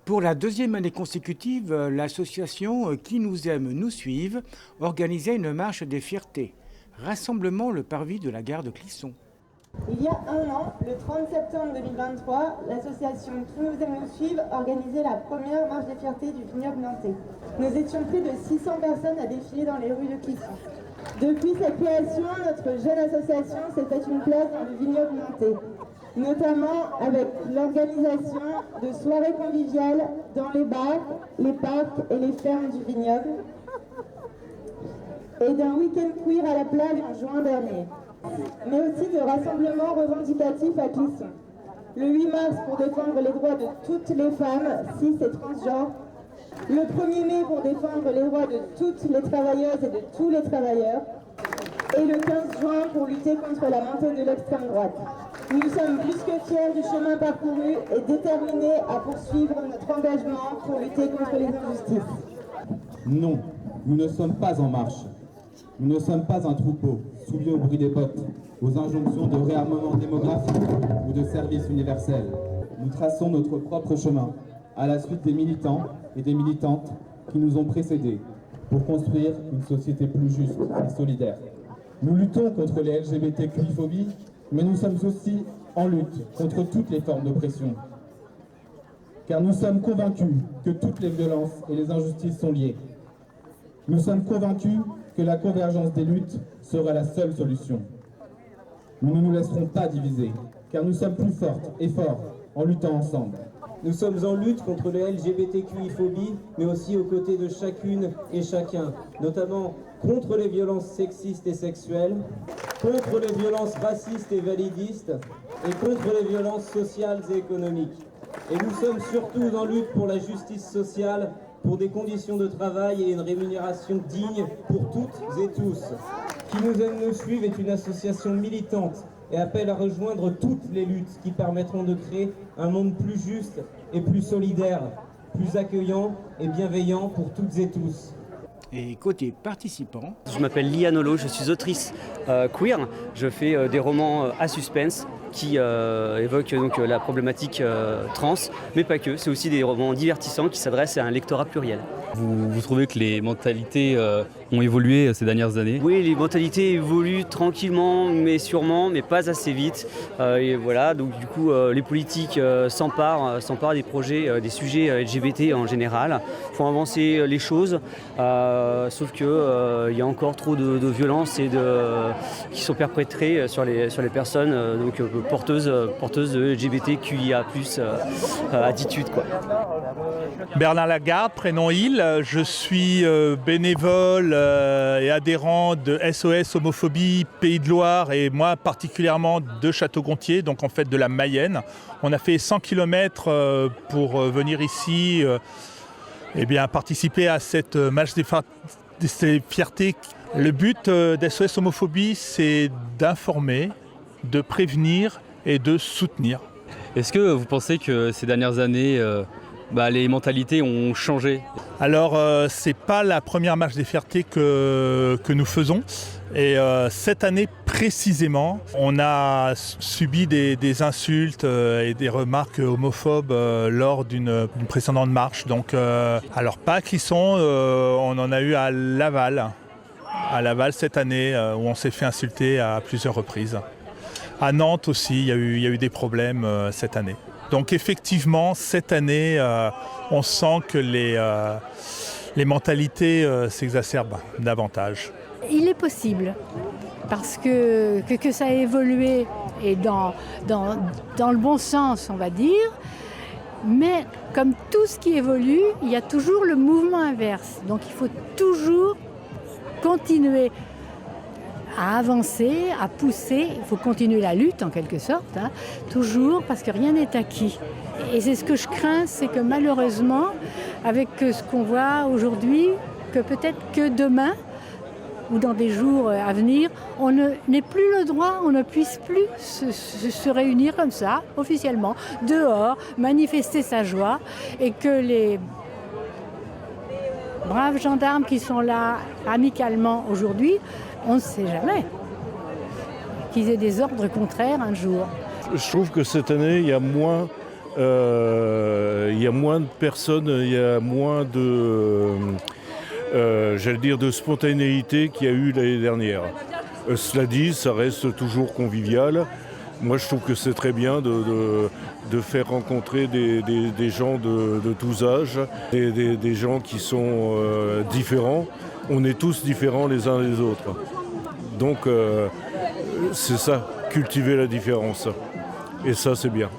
Pour la deuxième année consécutive, l'association Qui nous aime, nous suive organisait une marche des fiertés. Rassemblement le parvis de la gare de Clisson. Il y a un an, le 30 septembre 2023, l'association Qui nous aime, nous suive organisait la première marche des fiertés du vignoble nantais. Nous étions près de 600 personnes à défiler dans les rues de Clisson. Depuis sa création, notre jeune association s'est fait une place dans le vignoble nantais, notamment avec l'organisation de soirées conviviales dans les bars, les parcs et les fermes du vignoble, et d'un week-end queer à la plage en juin dernier, mais aussi de rassemblements revendicatifs à Clisson. Le 8 mars pour défendre les droits de toutes les femmes, cis et transgenres. Le 1er mai pour défendre les droits de toutes les travailleuses et de tous les travailleurs. Et le 15 juin pour lutter contre la montée de l'extrême droite. Nous sommes plus que fiers du chemin parcouru et déterminés à poursuivre notre engagement pour lutter contre les injustices. Non, nous ne sommes pas en marche. Nous ne sommes pas un troupeau, soumis au bruit des bottes, aux injonctions de réarmement démographique ou de service universel. Nous traçons notre propre chemin, à la suite des militants et des militantes qui nous ont précédés, pour construire une société plus juste et solidaire. Nous luttons contre les LGBTQI-phobies, mais nous sommes aussi en lutte contre toutes les formes d'oppression. Car nous sommes convaincus que toutes les violences et les injustices sont liées. Nous sommes convaincus que la convergence des luttes sera la seule solution. Nous ne nous laisserons pas diviser, car nous sommes plus fortes et forts en luttant ensemble. Nous sommes en lutte contre les LGBTQI-phobies, mais aussi aux côtés de chacune et chacun, notamment contre les violences sexistes et sexuelles, contre les violences racistes et validistes, et contre les violences sociales et économiques. Et nous sommes surtout en lutte pour la justice sociale, pour des conditions de travail et une rémunération digne pour toutes et tous. Qui nous aime, nous suive est une association militante et appelle à rejoindre toutes les luttes qui permettront de créer un monde plus juste et plus solidaire, plus accueillant et bienveillant pour toutes et tous. Et côté participants, je m'appelle Liane Olo, je suis autrice queer. Je fais des romans à suspense qui évoquent donc la problématique trans, mais pas que. C'est aussi des romans divertissants qui s'adressent à un lectorat pluriel. Vous trouvez que les mentalités ont évolué ces dernières années ? Oui, les mentalités évoluent tranquillement, mais sûrement, mais pas assez vite. Et voilà, donc du coup, les politiques s'emparent des projets, des sujets LGBT en général, font avancer les choses. Sauf que il y a encore trop de violences qui sont perpétrées sur les personnes porteuses de LGBTQIA+ attitude, quoi. Bernard Lagarde, prénom Il. Je suis bénévole et adhérent de SOS Homophobie Pays de Loire et moi particulièrement de Château-Gontier, donc en fait de la Mayenne. On a fait 100 km pour venir ici participer à cette marche des fiertés. Le but d'SOS Homophobie, c'est d'informer, de prévenir et de soutenir. Est-ce que vous pensez que ces dernières années, les mentalités ont changé ? Alors, c'est pas la première marche des fiertés que nous faisons. Et cette année précisément, on a subi des insultes et des remarques homophobes lors d'une précédente marche. Donc, alors pas à Clisson, on en a eu à Laval cette année, où on s'est fait insulter à plusieurs reprises. À Nantes aussi, il y a eu des problèmes cette année. Donc effectivement, cette année, on sent que les mentalités s'exacerbent davantage. Il est possible, parce que ça a évolué et dans le bon sens, on va dire, mais comme tout ce qui évolue, il y a toujours le mouvement inverse. Donc il faut toujours continuer à avancer, à pousser, il faut continuer la lutte en quelque sorte, toujours, parce que rien n'est acquis. Et c'est ce que je crains, c'est que malheureusement, avec ce qu'on voit aujourd'hui, que peut-être que demain, ou dans des jours à venir, on n'ait plus le droit, on ne puisse plus se réunir comme ça, officiellement, dehors, manifester sa joie, et que les braves gendarmes qui sont là amicalement aujourd'hui, on ne sait jamais qu'ils aient des ordres contraires un jour. Je trouve que cette année, il y a moins Il y a moins de personnes, il y a moins de, de spontanéité qu'il y a eu l'année dernière. Cela dit, ça reste toujours convivial. Moi, je trouve que c'est très bien de faire rencontrer des gens de tous âges, des gens qui sont différents. On est tous différents les uns les autres. Donc, c'est ça, cultiver la différence. Et ça, c'est bien.